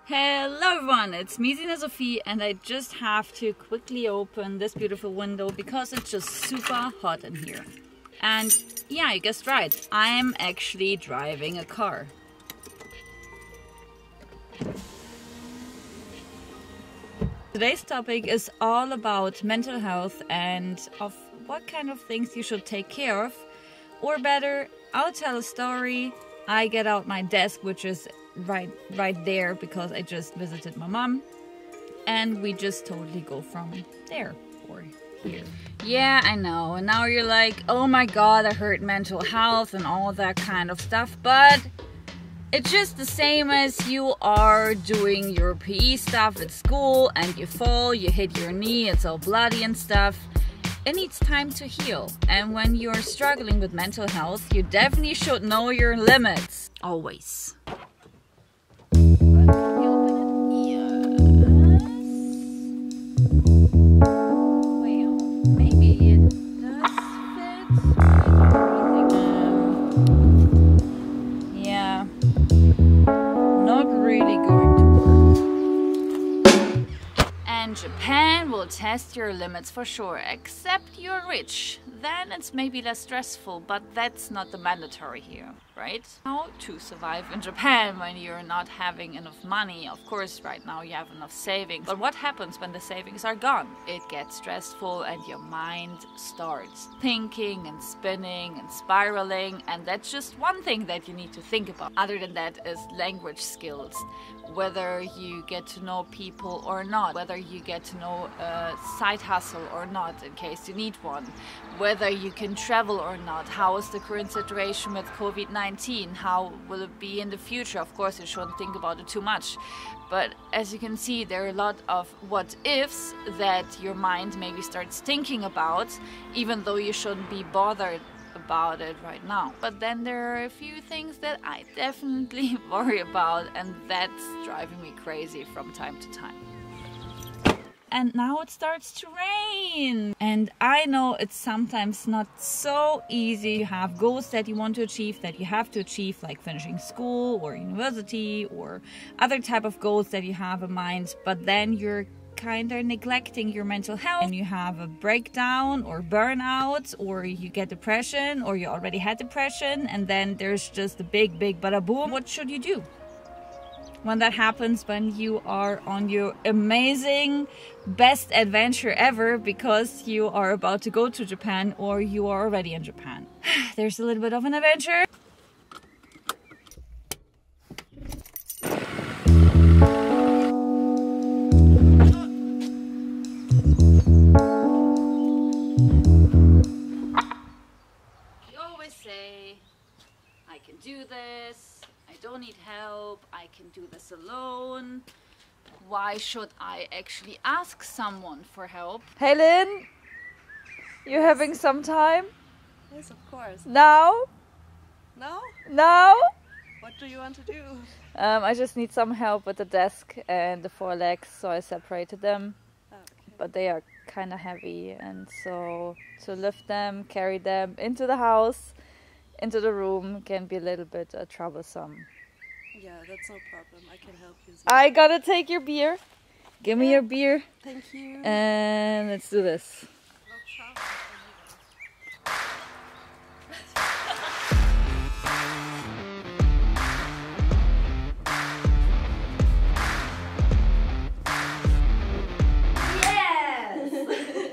Hello everyone, it's me, Sophie, and I just have to quickly open this beautiful window because it's just super hot in here. And yeah, you guessed right, I'm actually driving a car. Today's topic is all about mental health and of what kind of things you should take care of. Or better, I'll tell a story, I get out my desk, which is right there because I just visited my mom, and we just totally go from there or here. Yeah, I know, and now you're like, oh my god, I heard mental health and all that kind of stuff, but it's just the same as you are doing your PE stuff at school and you fall, you hit your knee, it's all bloody and stuff. It needs time to heal, and when you're struggling with mental health, you definitely should know your limits. Always. Japan will test your limits for sure, except you're rich. Then it's maybe less stressful, but that's not the mandatory here, right? How to survive in Japan when you're not having enough money. Of course, right now you have enough savings. But what happens when the savings are gone? It gets stressful and your mind starts thinking and spinning and spiraling. And that's just one thing that you need to think about. Other than that is language skills. Whether you get to know people or not, whether you get to know a side hustle or not in case you need one, whether you can travel or not, how is the current situation with COVID-19, how will it be in the future. Of course you shouldn't think about it too much, but as you can see there are a lot of what ifs that your mind maybe starts thinking about, even though you shouldn't be bothered about it right now. But then there are a few things that I definitely worry about, and that's driving me crazy from time to time. And now it starts to rain, and I know it's sometimes not so easy. You have goals that you want to achieve, that you have to achieve, like finishing school or university or other type of goals that you have in mind, but then you're kind of neglecting your mental health and you have a breakdown or burnout, or you get depression, or you already had depression, and then there's just a big bada boom. What should you do when that happens, when you are on your amazing best adventure ever because you are about to go to Japan or you are already in Japan? There's a little bit of an adventure. You always say, I can do this, I don't need help, I can do this alone. Why should I actually ask someone for help? Hey Lynn, you having some time? Yes, of course. Now? No? Now? What do you want to do? I just need some help with the desk and the 4 legs, so I separated them. Oh, okay. But they are kind of heavy, and so to lift them, carry them into the house, into the room can be a little bit troublesome. Yeah, that's no problem. I can help you. I gotta take your beer. Give me your beer. Thank you. And let's do this.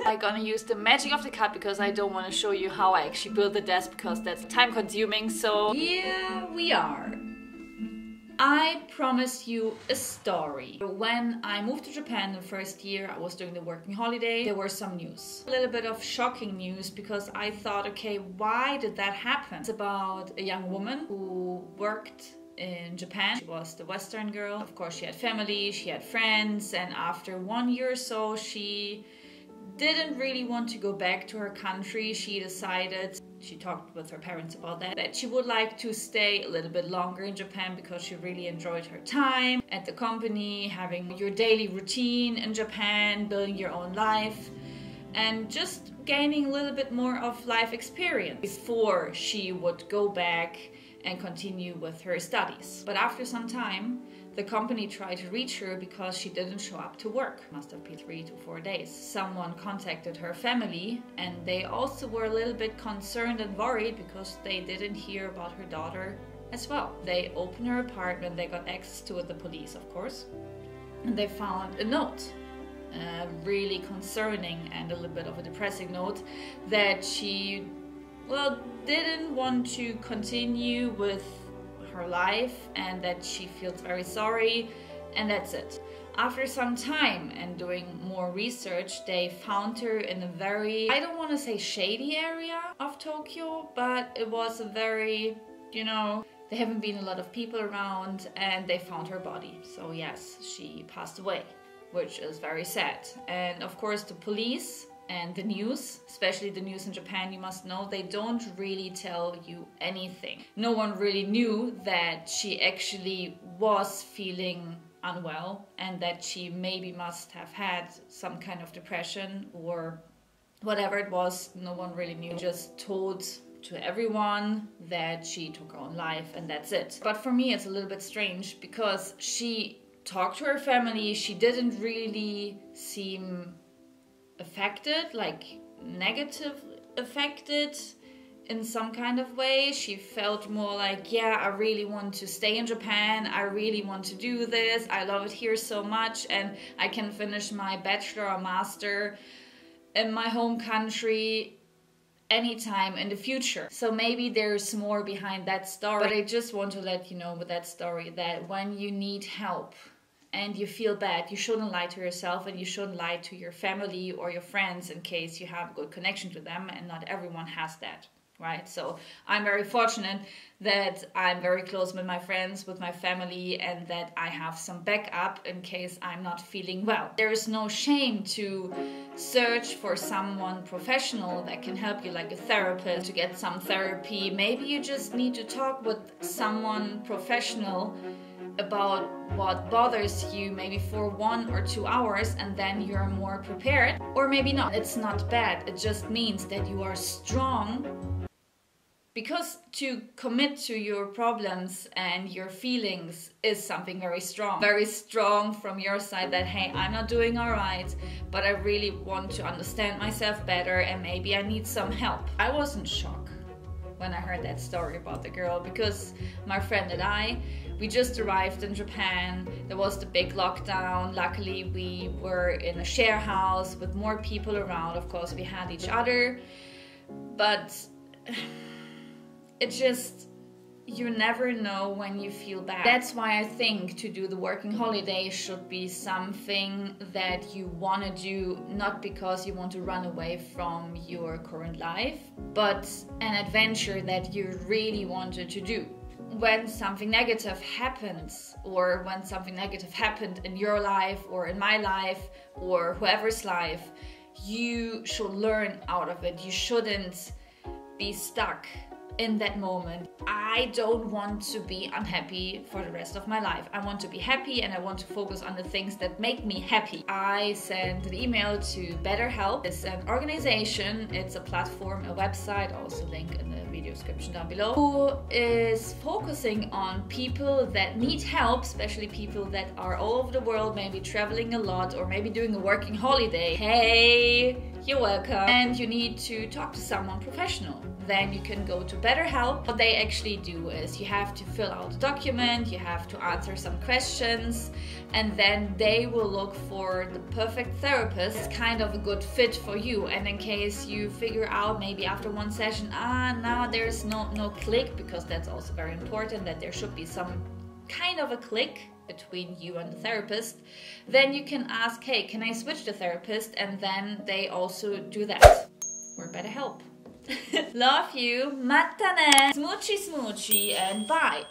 I'm gonna use the magic of the cut because I don't want to show you how I actually build the desk because that's time consuming. So here we are. I promised you a story. When I moved to Japan the first year, I was doing the working holiday, there was some news. A little bit of shocking news because I thought, okay, why did that happen? It's about a young woman who worked in Japan. She was the Western girl. Of course, she had family, she had friends, and after 1 year or so, she didn't really want to go back to her country. She decided she talked with her parents about that she would like to stay a little bit longer in Japan because she really enjoyed her time at the company, having your daily routine in Japan, building your own life, and just gaining a little bit more of life experience before she would go back and continue with her studies. But after some time, the company tried to reach her because she didn't show up to work. Must have been 3 to 4 days. Someone contacted her family, and they also were a little bit concerned and worried because they didn't hear about her daughter as well. They opened her apartment, they got access to it, the police of course, and they found a note. Really concerning and a little bit of a depressing note that she, well, didn't want to continue with her life and that she feels very sorry, and that's it. After some time and doing more research, they found her in a very, I don't want to say shady area of Tokyo, but it was a very, you know, there haven't been a lot of people around, and they found her body. So yes, she passed away, which is very sad. And of course the police and the news, especially the news in Japan, you must know, they don't really tell you anything. No one really knew that she actually was feeling unwell and that she maybe must have had some kind of depression or whatever it was. No one really knew. Just told to everyone that she took her own life, and that's it. But for me it's a little bit strange because she talked to her family. She didn't really seem affected, like negative affected in some kind of way. She felt more like, yeah, I really want to stay in Japan, I really want to do this, I love it here so much, and I can finish my bachelor or master in my home country anytime in the future. So maybe there's more behind that story, but I just want to let you know with that story that when you need help and you feel bad, you shouldn't lie to yourself and you shouldn't lie to your family or your friends in case you have a good connection to them, and not everyone has that, right? So I'm very fortunate that I'm very close with my friends, with my family, and that I have some backup in case I'm not feeling well. There is no shame to search for someone professional that can help you, like a therapist, to get some therapy. Maybe you just need to talk with someone professional about what bothers you, maybe for 1 or 2 hours, and then you're more prepared. Or maybe not. It's not bad. It just means that you are strong, because to commit to your problems and your feelings is something very strong from your side, that hey, I'm not doing all right, but I really want to understand myself better and maybe I need some help. I wasn't shocked when I heard that story about the girl, because my friend and we just arrived in Japan. There was the big lockdown. Luckily, we were in a share house with more people around. Of course, we had each other, but it just, you never know when you feel bad. That's why I think to do the working holiday should be something that you want to do, not because you want to run away from your current life, but an adventure that you really wanted to do. When something negative happens, or when something negative happened in your life or in my life or whoever's life, you should learn out of it. You shouldn't be stuck in that moment. I don't want to be unhappy for the rest of my life. I want to be happy and I want to focus on the things that make me happy. I sent an email to BetterHelp. It's an organization, it's a platform, a website, also link in the video description down below, who is focusing on people that need help, especially people that are all over the world, maybe traveling a lot or maybe doing a working holiday. Hey, you're welcome. And you need to talk to someone professional. Then you can go to BetterHelp. What they actually do is you have to fill out a document, you have to answer some questions, and then they will look for the perfect therapist, kind of a good fit for you. And in case you figure out maybe after one session, no, there's no click, because that's also very important, that there should be some kind of a click between you and the therapist, then you can ask, hey, can I switch the therapist? And then they also do that. We're BetterHelp. Love you. Mata ne. Smoochy smoochy and bye.